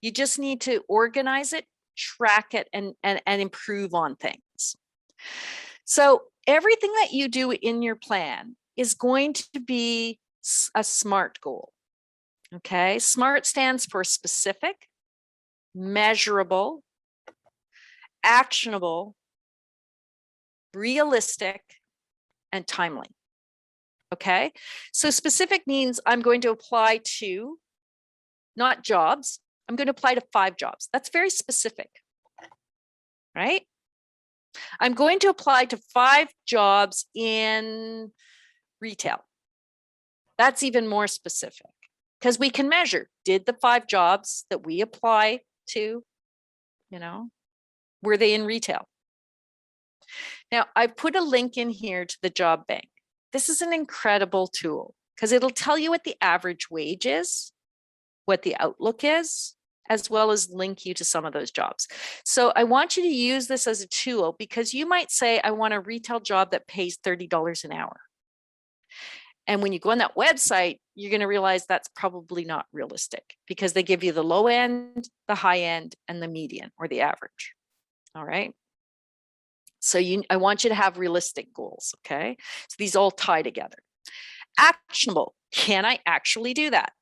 You just need to organize it, track it, and improve on things. So everything that you do in your plan is going to be a SMART goal. Okay, SMART stands for specific, measurable, actionable, realistic, and timely. Okay, so specific means I'm going to apply to, not jobs, I'm going to apply to 5 jobs. That's very specific, right? I'm going to apply to 5 jobs in retail. That's even more specific because we can measure, did the 5 jobs that we apply to, you know, were they in retail? Now, I put a link in here to the job bank. This is an incredible tool because it'll tell you what the average wage is, what the outlook is, as well as link you to some of those jobs. So I want you to use this as a tool because you might say, I want a retail job that pays $30 an hour. And when you go on that website, you're going to realize that's probably not realistic because they give you the low end, the high end, and the median or the average. All right. So I want you to have realistic goals. Okay. So these all tie together. Actionable. Can I actually do that?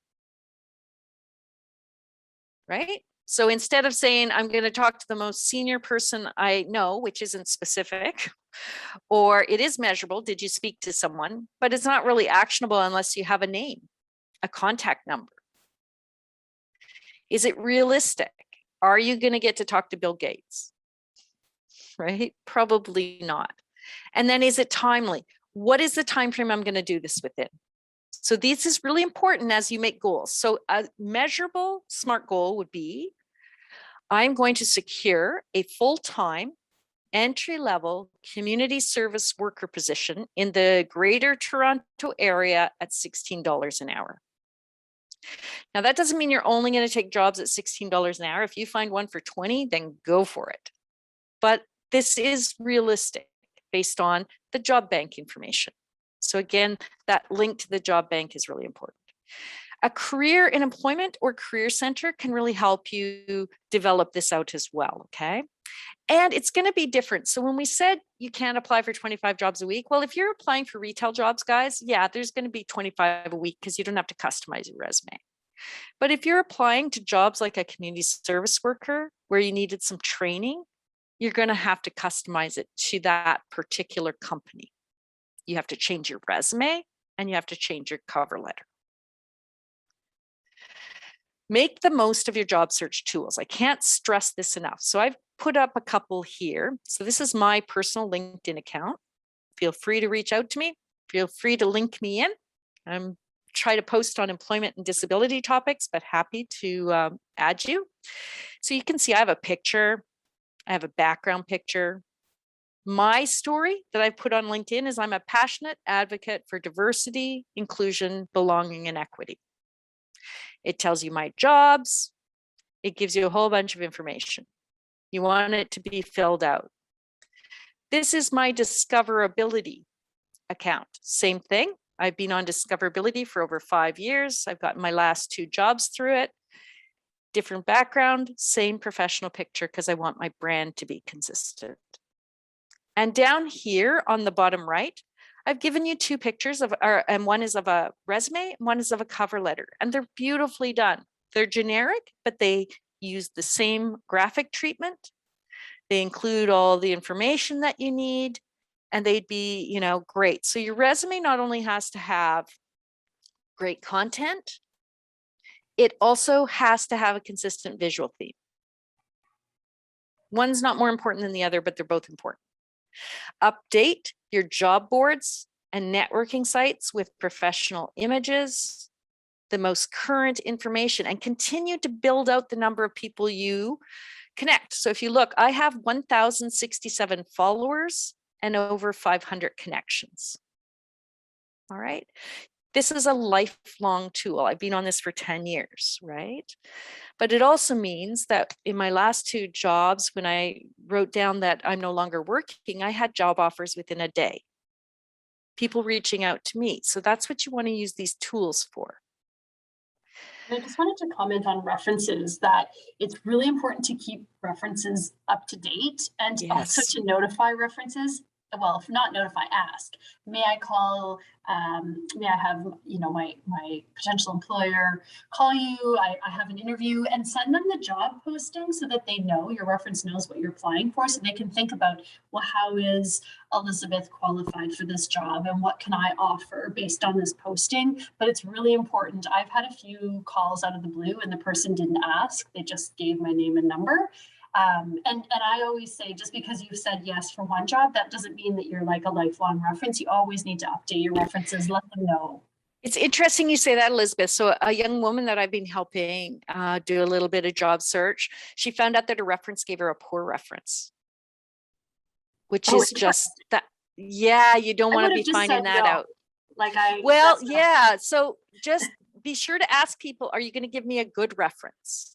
Right. So instead of saying, I'm going to talk to the most senior person I know, which isn't specific, or it is measurable, did you speak to someone? But it's not really actionable unless you have a name, a contact number. Is it realistic? Are you going to get to talk to Bill Gates? Right? Probably not. And then is it timely? What is the time frame I'm going to do this within? So this is really important as you make goals. So a measurable SMART goal would be, I'm going to secure a full-time entry-level community service worker position in the Greater Toronto area at $16 an hour. Now, that doesn't mean you're only going to take jobs at $16 an hour. If you find one for 20, then go for it. But this is realistic based on the job bank information. So again, that link to the job bank is really important. A career in employment or career center can really help you develop this out as well, okay? And it's going to be different. So when we said you can't apply for 25 jobs a week, well, if you're applying for retail jobs, guys, yeah, there's going to be 25 a week because you don't have to customize your resume. But if you're applying to jobs like a community service worker where you needed some training, you're going to have to customize it to that particular company. You have to change your resume and you have to change your cover letter. Make the most of your job search tools. I can't stress this enough. So I've put up a couple here. So this is my personal LinkedIn account. Feel free to reach out to me. Feel free to link me in. I'm try to post on employment and disability topics, but happy to add you. So you can see I have a picture. I have a background picture. My story that I put on LinkedIn is I'm a passionate advocate for diversity, inclusion, belonging, and equity. It tells you my jobs. It gives you a whole bunch of information. You want it to be filled out. This is my discoverability account. Same thing. I've been on discoverability for over 5 years. I've gotten my last 2 jobs through it. Different background, same professional picture because I want my brand to be consistent. And down here on the bottom right, I've given you 2 pictures of, and one is of a resume, and one is of a cover letter, and they're beautifully done. They're generic, but they use the same graphic treatment. They include all the information that you need, and they'd be, you know, great. So your resume not only has to have great content, it also has to have a consistent visual theme. One's not more important than the other, but they're both important. Update your job boards and networking sites with professional images, the most current information, and continue to build out the number of people you connect. So if you look, I have 1,067 followers and over 500 connections. All right. This is a lifelong tool. I've been on this for 10 years, right? But it also means that in my last 2 jobs, when I wrote down that I'm no longer working, I had job offers within a day. People reaching out to me. So that's what you want to use these tools for. And I just wanted to comment on references, that it's really important to keep references up to date and also Yes. to notify references. Well, if not notify, ask. May I call, may I have, you know, my potential employer call you? I have an interview, and send them the job posting so that they know, your reference knows what you're applying for, so they can think about, well, how is Elizabeth qualified for this job and what can I offer based on this posting? But it's really important. I've had a few calls out of the blue and the person didn't ask, they just gave my name and number. And I always say, just because you said yes for one job, that doesn't mean that you're like a lifelong reference. You always need to update your references, let them know. It's interesting you say that, Elizabeth. So a young woman that I've been helping do a little bit of job search, she found out that a reference gave her a poor reference, which is just that. Yeah, you don't want to be finding that out. Like well, yeah. So just be sure to ask people, are you going to give me a good reference?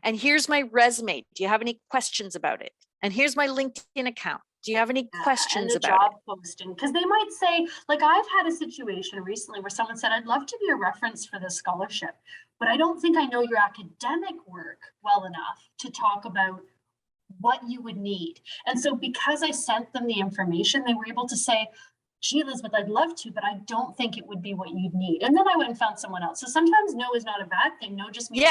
And here's my resume. Do you have any questions about it? And here's my LinkedIn account. Do you have any questions about job posting? Because they might say, like, I've had a situation recently where someone said, I'd love to be a reference for this scholarship, but I don't think I know your academic work well enough to talk about what you would need. And so because I sent them the information, they were able to say, gee, Elizabeth, I'd love to, but I don't think it would be what you'd need. And then I went and found someone else. So sometimes no is not a bad thing. No just means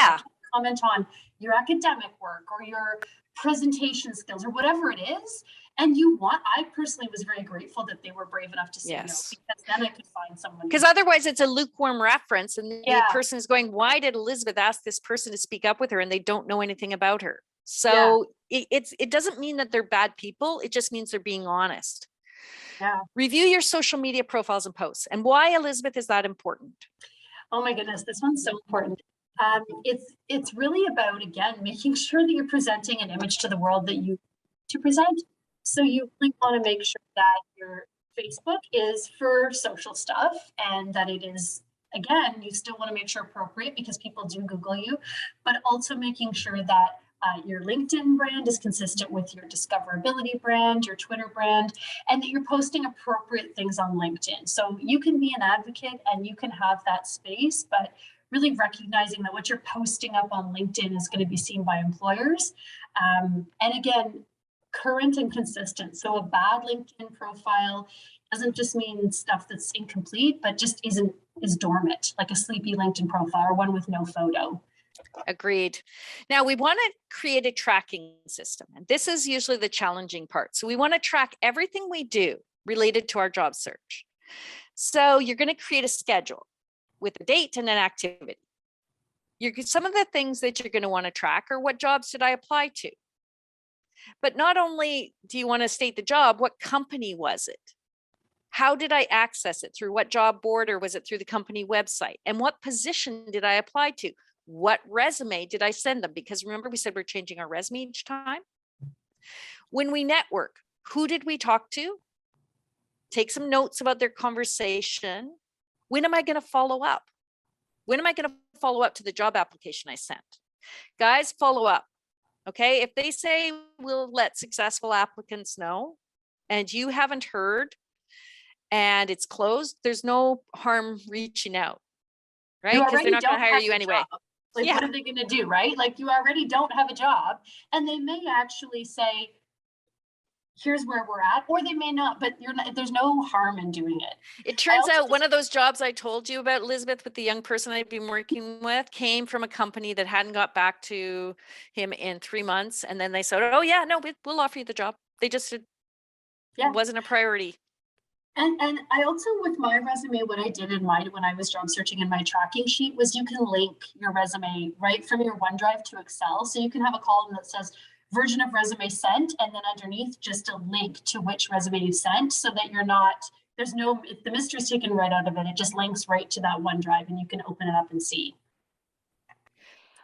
comment on your academic work or your presentation skills or whatever it is. And I personally was very grateful that they were brave enough to say no, because then I could find someone. Because otherwise it's a lukewarm reference and the person is going, why did Elizabeth ask this person to speak up with her and they don't know anything about her? So it doesn't mean that they're bad people. It just means they're being honest. Yeah. Review your social media profiles and posts. And why, Elizabeth, is that important? Oh my goodness, this one's so important. It's really about, again, making sure that you're presenting an image to the world that you to present. So you really want to make sure that your Facebook is for social stuff and that it is, again, you still want to make sure appropriate because people do Google you, but also making sure that your LinkedIn brand is consistent with your discoverability brand, your Twitter brand, and that you're posting appropriate things on LinkedIn. So you can be an advocate and you can have that space, but really recognizing that what you're posting up on LinkedIn is going to be seen by employers. And again, current and consistent. So a bad LinkedIn profile doesn't just mean stuff that's incomplete, but just is dormant, like a sleepy LinkedIn profile or one with no photo. Agreed. Now we want to create a tracking system, and this is usually the challenging part. So we want to track everything we do related to our job search. So you're going to create a schedule with a date and an activity. Some of the things that you're going to want to track are what jobs did I apply to? But not only do you want to state the job, what company was it? How did I access it? Through what job board, or was it through the company website? And what position did I apply to? What resume did I send them? Because remember, we said we're changing our resume each time. When we network, who did we talk to? Take some notes about their conversation. When am I going to follow up? When am I going to follow up to the job application I sent? Guys, follow up. Okay. If they say we'll let successful applicants know and you haven't heard and it's closed, there's no harm reaching out, right? Because they're not going to hire you anyway. Like, what are they going to do, right? Like, you already don't have a job, and they may actually say, here's where we're at, or they may not, but there's no harm in doing it. It turns out one of those jobs I told you about, Elizabeth, with the young person I'd been working with, came from a company that hadn't got back to him in 3 months. And then they said, oh yeah, no, we'll offer you the job. They just said, it wasn't a priority. And I also, with my resume, what I did when I was job searching in my tracking sheet was you can link your resume right from your OneDrive to Excel. So you can have a column that says version of resume sent, and then underneath just a link to which resume you sent, so that you're not, if the mystery's taken right out of it, it just links right to that OneDrive and you can open it up and see.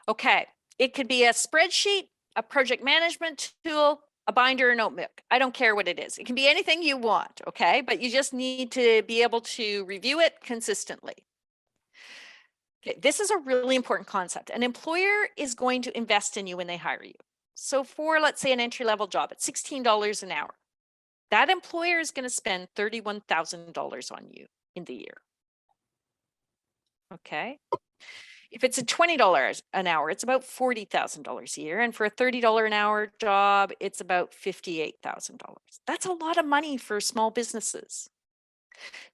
Okay. It could be a spreadsheet, a project management tool, a binder, or notebook. I don't care what it is. It can be anything you want, okay? But you just need to be able to review it consistently. Okay, this is a really important concept. An employer is going to invest in you when they hire you. So for, let's say, an entry-level job at $16 an hour, that employer is going to spend $31,000 on you in the year. Okay. If it's a $20 an hour, it's about $40,000 a year. And for a $30 an hour job, it's about $58,000. That's a lot of money for small businesses.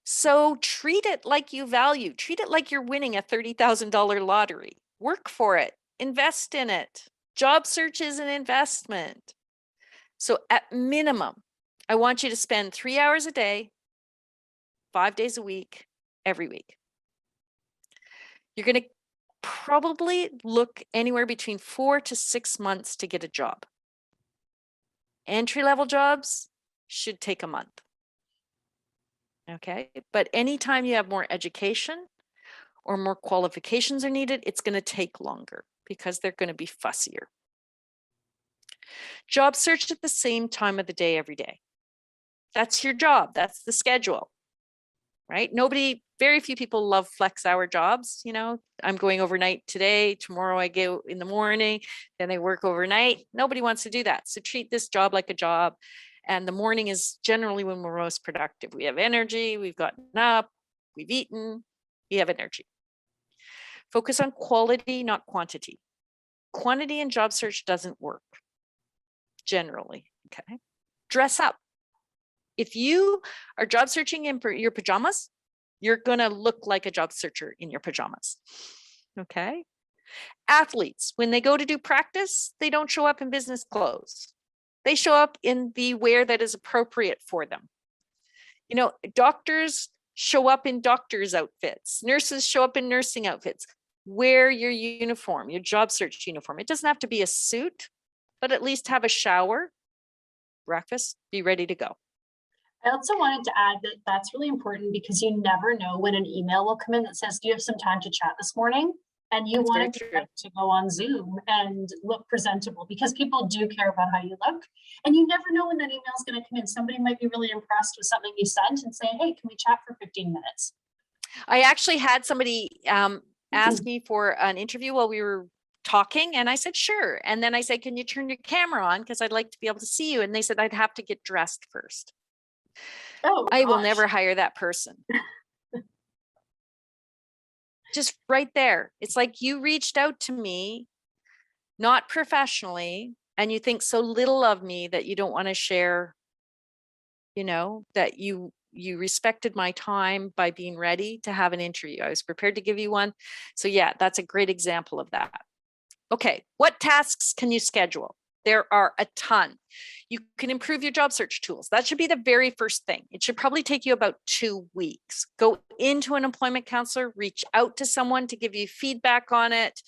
So treat it like you value, treat it like you're winning a $30,000 lottery. Work for it, invest in it. Job search is an investment. So at minimum, I want you to spend 3 hours a day, 5 days a week, every week. You're going to probably look anywhere between 4 to 6 months to get a job. Entry-level jobs should take a month. Okay, but anytime you have more education or more qualifications are needed, it's going to take longer because they're going to be fussier. Job search at the same time of the day every day. That's your job. That's the schedule, right? Very few people love flex hour jobs. You know, I'm going overnight today, tomorrow I go in the morning, then I work overnight. Nobody wants to do that. So treat this job like a job. And the morning is generally when we're most productive. We have energy, we've gotten up, we've eaten, we have energy. Focus on quality, not quantity. Quantity in job search doesn't work, generally, okay? Dress up. If you are job searching in your pajamas, you're gonna look like a job searcher in your pajamas, okay? Athletes, when they go to do practice, they don't show up in business clothes. They show up in the wear that is appropriate for them. You know, doctors show up in doctor's outfits. Nurses show up in nursing outfits. Wear your uniform, your job search uniform. It doesn't have to be a suit, but at least have a shower, breakfast, be ready to go. I also wanted to add that that's really important because you never know when an email will come in that says, do you have some time to chat this morning? And you want to go on Zoom and look presentable, because people do care about how you look. And you never know when that email is going to come in. Somebody might be really impressed with something you sent and say, hey, can we chat for 15 minutes? I actually had somebody ask me for an interview while we were talking, and I said, sure. And then I said, can you turn your camera on? Because I'd like to be able to see you. And they said, I'd have to get dressed first. Oh, I will never hire that person. just right there. It's like you reached out to me, not professionally, and you think so little of me that you don't want to share, that you respected my time by being ready to have an interview. I was prepared to give you one. So yeah, that's a great example of that. Okay, what tasks can you schedule? There are a ton. You can improve your job search tools. That should be the very first thing. It should probably take you about 2 weeks. Go into an employment counselor, reach out to someone to give you feedback on it.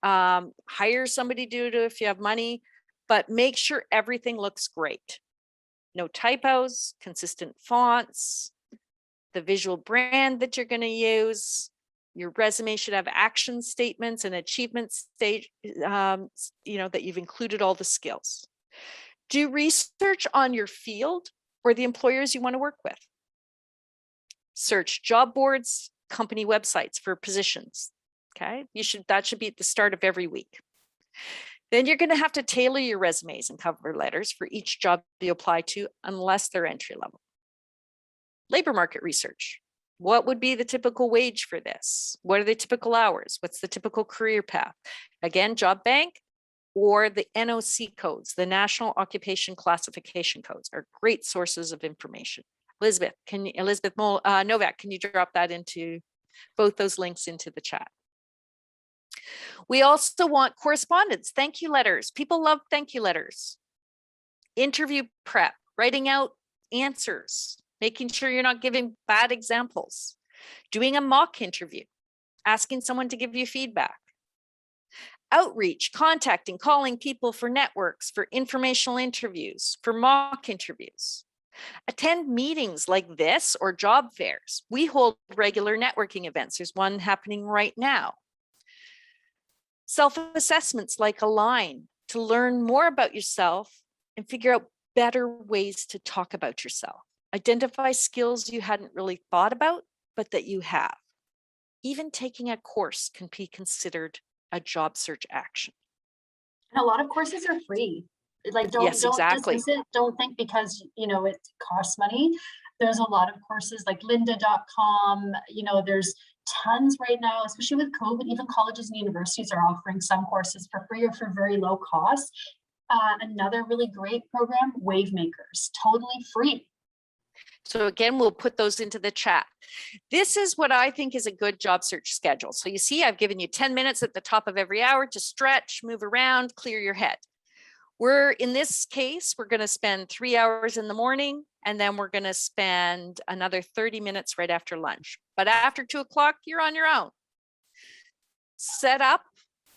Hire somebody to do it if you have money, but make sure everything looks great. No typos, consistent fonts, the visual brand that you're going to use. Your resume should have action statements and achievement stage, that you've included all the skills. Do research on your field or the employers you want to work with. Search job boards, company websites for positions. Okay, that should be at the start of every week. Then you're going to have to tailor your resumes and cover letters for each job you apply to, unless they're entry level. Labor market research. What would be the typical wage for this? What are the typical hours? What's the typical career path? Again, Job Bank or the NOC codes, the National Occupation Classification codes, are great sources of information. Elizabeth Novak, can you drop that into both those links into the chat? We also want correspondence, thank you letters. People love thank you letters. Interview prep, writing out answers, making sure you're not giving bad examples, doing a mock interview, asking someone to give you feedback. Outreach, contacting, calling people for networks, for informational interviews, for mock interviews. Attend meetings like this or job fairs. We hold regular networking events. There's one happening right now. Self-assessments like Align to learn more about yourself and figure out better ways to talk about yourself. Identify skills you hadn't really thought about, but that you have. Even taking a course can be considered a job search action. And a lot of courses are free. Like, don't exactly. dismiss it. Don't think because, it costs money. There's a lot of courses like lynda.com, there's tons right now, especially with COVID. Even colleges and universities are offering some courses for free or for very low cost. Another really great program, Wavemakers, totally free. So again, we'll put those into the chat. This is what I think is a good job search schedule. So you see, I've given you 10 minutes at the top of every hour to stretch, move around, clear your head. In this case, we're going to spend 3 hours in the morning, and then we're going to spend another 30 minutes right after lunch. But after 2 o'clock, you're on your own. Set up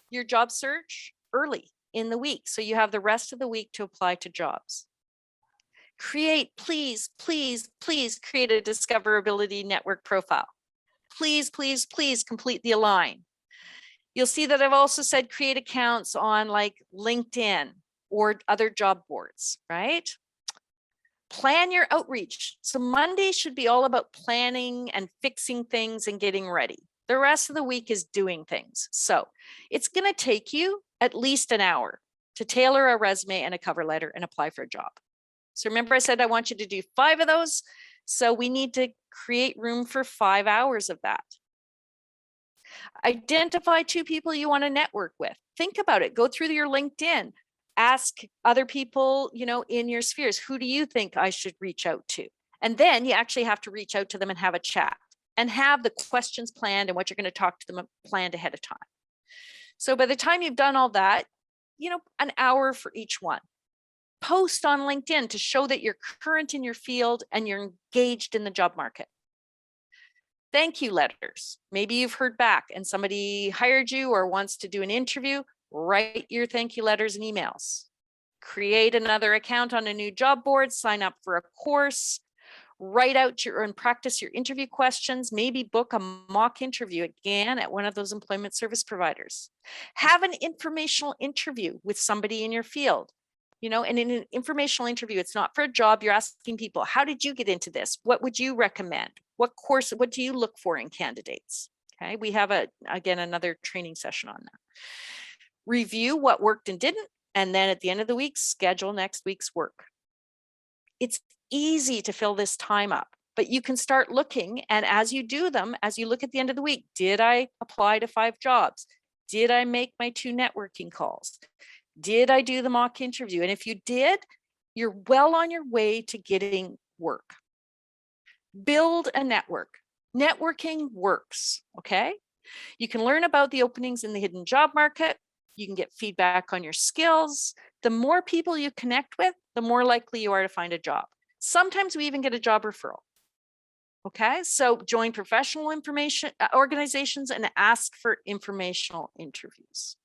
your job search early in the week, so you have the rest of the week to apply to jobs. Please create a discoverability network profile. Please complete the Align. You'll see that I've also said create accounts on like LinkedIn or other job boards, right? Plan your outreach. So Monday should be all about planning and fixing things and getting ready. The rest of the week is doing things. So it's going to take you at least an hour to tailor a resume and a cover letter and apply for a job. So remember I said I want you to do 5 of those. So we need to create room for 5 hours of that. Identify 2 people you want to network with. Think about it. Go through your LinkedIn. Ask other people, in your spheres, who do you think I should reach out to? And then you actually have to reach out to them and have a chat and have the questions planned and what you're going to talk to them planned ahead of time. So by the time you've done all that, an hour for each one. Post on LinkedIn to show that you're current in your field and you're engaged in the job market. Thank you letters. Maybe you've heard back and somebody hired you or wants to do an interview. Write your thank you letters and emails. Create another account on a new job board, sign up for a course, write out and practice your interview questions, maybe book a mock interview again at one of those employment service providers. Have an informational interview with somebody in your field. And in an informational interview, it's not for a job. You're asking people, how did you get into this? What would you recommend? What do you look for in candidates? Okay, we have another training session on that. Review what worked and didn't, and then at the end of the week, schedule next week's work. It's easy to fill this time up. but you can start looking. And as you do them, as you look at the end of the week, did I apply to 5 jobs? Did I make my 2 networking calls? Did I do the mock interview? And if you did, you're well on your way to getting work. Build a network. Networking works, okay? You can learn about the openings in the hidden job market. You can get feedback on your skills. The more people you connect with, the more likely you are to find a job. Sometimes we even get a job referral. Okay, so join professional information organizations and ask for informational interviews.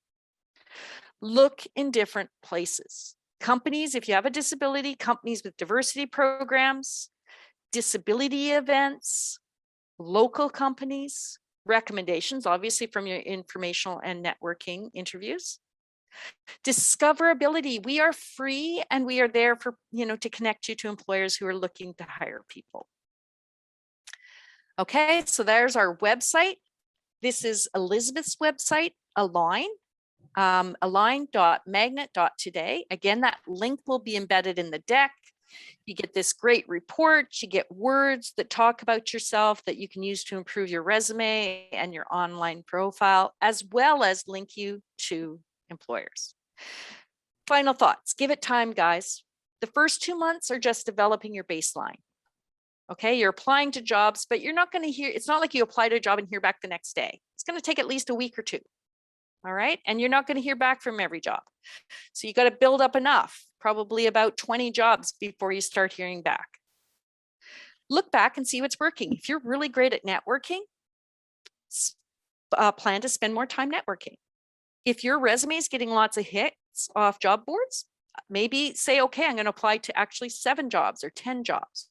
Look in different places. Companies, if you have a disability, companies with diversity programs, disability events, local companies, recommendations, obviously from your informational and networking interviews. Discoverability, we are free and we are there for, to connect you to employers who are looking to hire people. Okay, so there's our website. This is Elizabeth's website, Align, align.magnet.today. Again, that link will be embedded in the deck. You get this great report. You get words that talk about yourself that you can use to improve your resume and your online profile, as well as link you to employers. Final thoughts. Give it time, guys. The first 2 months are just developing your baseline. Okay, you're applying to jobs, but you're not going to hear, it's not like you apply to a job and hear back the next day. It's going to take at least a week or 2. All right, and you're not going to hear back from every job. So you got to build up enough, probably about 20 jobs before you start hearing back. Look back and see what's working. If you're really great at networking, plan to spend more time networking. If your resume is getting lots of hits off job boards, maybe say, okay, I'm going to apply to actually 7 jobs or 10 jobs.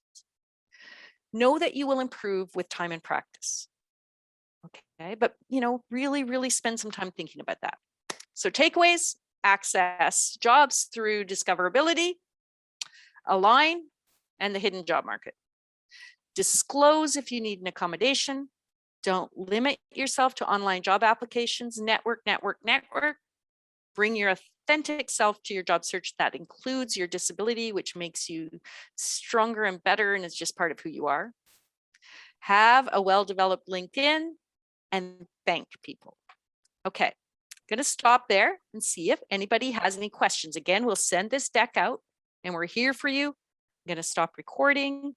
Know that you will improve with time and practice. Okay, but really, really spend some time thinking about that. So takeaways: access jobs through discoverability, Align, and the hidden job market. Disclose if you need an accommodation. Don't limit yourself to online job applications. Network, network, network. Bring your authentic self to your job search. That includes your disability, which makes you stronger and better and is just part of who you are. Have a well-developed LinkedIn and thank people. Okay, I'm going to stop there and see if anybody has any questions. Again, we'll send this deck out and we're here for you. I'm going to stop recording